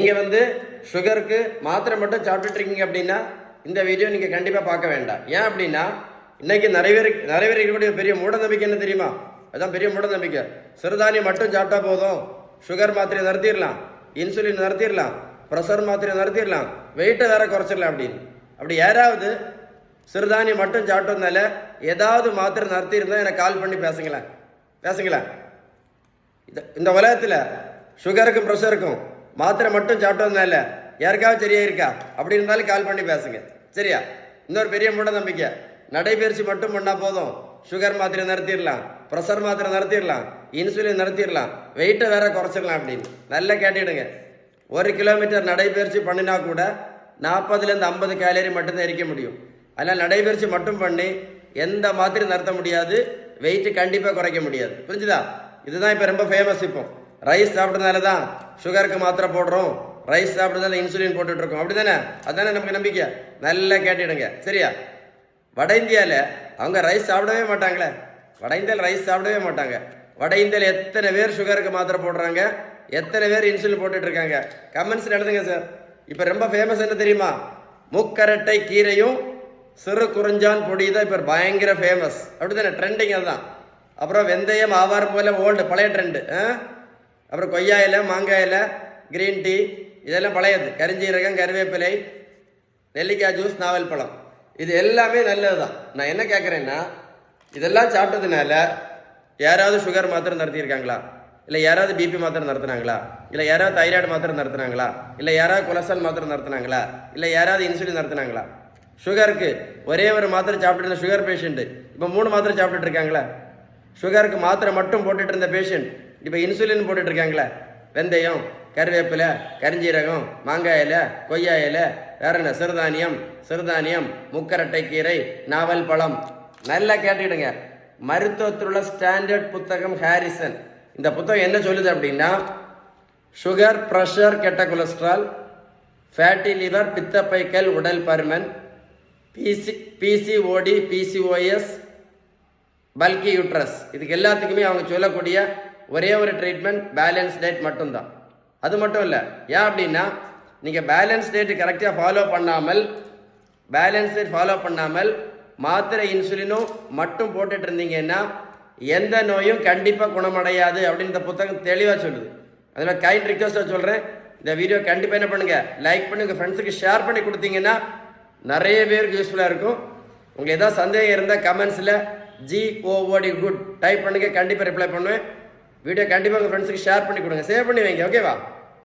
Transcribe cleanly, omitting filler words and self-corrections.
நீங்கள் சுகருக்கு மாத்திரை மட்டும் சாப்பிட்டுட்டு இருக்கீங்க அப்படின்னா இந்த வீடியோ நீங்கள் கண்டிப்பாக பார்க்க வேண்டாம். ஏன் அப்படின்னா இன்னைக்கு நிறைய பேர் இருக்கக்கூடிய பெரிய மூட நம்பிக்கை என்ன தெரியுமா? அதுதான் பெரிய மூட நம்பிக்கை. சிறுதானியம் மட்டும் சாப்பிட்டா போதும், சுகர் மாத்திரையை நிறுத்திடலாம், இன்சுலின் நிறுத்திடலாம், ப்ரெஷர் மாத்திரையை நிறுத்திடலாம், வெயிட்டை வேற குறைச்சிடலாம் அப்படின்னு. அப்படி யாராவது சிறுதானியம் மட்டும் சாப்பிட்டதுனால ஏதாவது மாத்திரை நிறுத்தியிருந்தா எனக்கு கால் பண்ணி பேசுங்களேன். இந்த உலகத்தில் சுகருக்கும் ப்ரெஷருக்கும் மாத்திரை மட்டும் சாப்பிட்டதுனால யாருக்காவது சரியா இருக்கா அப்படி இருந்தாலும் கால் பண்ணி பேசுங்க. சரியா? இன்னொரு பெரிய மூட நம்பிக்கை, நடைபயிற்சி மட்டும் பண்ணா போதும், சுகர் மாத்திரை நிறுத்திடலாம், ப்ரெஷர் மாத்திரை நிறுத்திடலாம், இன்சுலின் நிறுத்திடலாம், வெயிட்டை வேற குறைச்சிடலாம் அப்படின்னு. நல்லா கேட்டுடுங்க. 1 கிலோமீட்டர் நடைபயிற்சி பண்ணினா கூட 40லேருந்து 50 கேலரி மட்டும்தான் எரிக்க முடியும். அதனால் நடைபயிற்சி மட்டும் பண்ணி எந்த மாத்திரை நிறுத்த முடியாது, வெயிட்டு கண்டிப்பாக குறைக்க முடியாது. புரிஞ்சுதா? இதுதான் இப்போ ரொம்ப ஃபேமஸ். இப்போ ரைஸ் சாப்பிட்றதுனால தான் சுகருக்கு மாத்திரை போடுறோம், ரைஸ் சாப்பிட்றதுனால இன்சுலின் போட்டுட்டு இருக்கோம், அப்படி தானே? அதுதானே நமக்கு நம்பிக்கை. நல்லா கேட்டுடுங்க. சரியா? வட இந்தியாவில் அவங்க ரைஸ் சாப்பிடவே மாட்டாங்களே. வட இந்தியாவில் ரைஸ் சாப்பிடவே மாட்டாங்க. வட இந்தியாவில் எத்தனை பேர் சுகருக்கு மாத்திரை போடுறாங்க, எத்தனை பேர் இன்சுலின் போட்டுட்டு இருக்காங்க? கமெண்ட்ஸில் எழுதுங்க சார். இப்போ ரொம்ப ஃபேமஸ் என்ன தெரியுமா? முக்கரட்டை கீரையும் சிறு குறிஞ்சான் பொடி தான் இப்போ பயங்கர ஃபேமஸ். அப்படி தானே? ட்ரெண்டிங் அதுதான். அப்புறம் வெந்தயம் ஆவாரம் போல ஓல்டு பழைய ட்ரெண்டு. அப்புறம் கொய்யா இலை, மாங்காய் இலை, கிரீன் டீ இதெல்லாம் பழையது. கரிஞ்சீரகம், கருவேப்பிலை, நெல்லிக்காய் ஜூஸ், நாவல் பழம், இது எல்லாமே நல்லது தான். நான் என்ன கேட்குறேன்னா, இதெல்லாம் சாப்பிட்டதுனால யாராவது சுகர் மாத்திரை நிறுத்தியிருக்காங்களா? இல்லை யாராவது பிபி மாத்திரை நிறுத்தினாங்களா? இல்லை யாராவது தைராய்டு மாத்திரை நிறுத்தினாங்களா? இல்லை யாராவது கொலஸ்ட்ரால் மாத்திரை நிறுத்தினாங்களா? இல்லை யாராவது இன்சுலின் நிறுத்தினாங்களா? சுகருக்கு ஒரே ஒரு மாத்திரை சாப்பிட்டு இருந்த சுகர் பேஷண்ட்டு இப்போ 3 மாத்திரை சாப்பிட்டுட்டு இருக்காங்களா? சுகருக்கு மாத்திரை மட்டும் போட்டுட்டு இருந்த பேஷண்ட் இப்போ இன்சுலின் போட்டுட்டு இருக்காங்களா? வெந்தயம், கருவேப்பிலை, கரிஞ்சீரகம், மாங்காய் இலை, கொய்யா இலை, வேற என்ன, சிறுதானியம், முக்கரட்டை கீரை, நாவல் பழம். நல்லா கேட்டுக்கிடுங்க. மருத்துவத்தில் உள்ள ஸ்டாண்டர்ட் புத்தகம் ஹாரிசன். இந்த புத்தகம் என்ன சொல்லுது அப்படின்னா, சுகர், ப்ரெஷர், கெட்ட கொலஸ்ட்ரால், ஃபேட்டி லிவர், பித்தப்பைக்கல், உடல் பருமன், பிசிஓடி, பிசிஓஎஸ், பல்கி யூட்ரஸ், இதுக்கு எல்லாத்துக்குமே அவங்க சொல்லக்கூடிய ஒரே ஒரு ட்ரீட்மெண்ட் பேலன்ஸ் டயட் மட்டும்தான். அது மட்டும் இல்லை. ஏன் அப்படின்னா, நீங்கள் பேலன்ஸ் டயட் கரெக்டாக ஃபாலோ பண்ணாமல் மாத்திரை இன்சுலினும் மட்டும் போட்டுட்டு இருந்தீங்கன்னா எந்த நோயும் கண்டிப்பாக குணமடையாது அப்படின்னு இந்த புத்தகம் தெளிவாக சொல்லுது. அதில் கைண்ட் ரிக்வஸ்ட்டாக சொல்கிறேன், இந்த வீடியோ கண்டிப்பாக என்ன பண்ணுங்கள், லைக் பண்ணி உங்கள் ஃப்ரெண்ட்ஸுக்கு ஷேர் பண்ணி கொடுத்தீங்கன்னா நிறைய பேருக்கு யூஸ்ஃபுல்லாக இருக்கும். உங்களுக்கு ஏதாவது சந்தேகம் இருந்தால் கமெண்ட்ஸில் GOOD குட் டைப் பண்ணுங்க, கண்டிப்பாக ரிப்ளை பண்ணுவேன். வீடியோ கண்டிப்பாக உங்கள் ஃப்ரெண்ட்ஸுக்கு ஷேர் பண்ணி கொடுங்க, சேவ் பண்ணி வைங்க. ஓகேவா?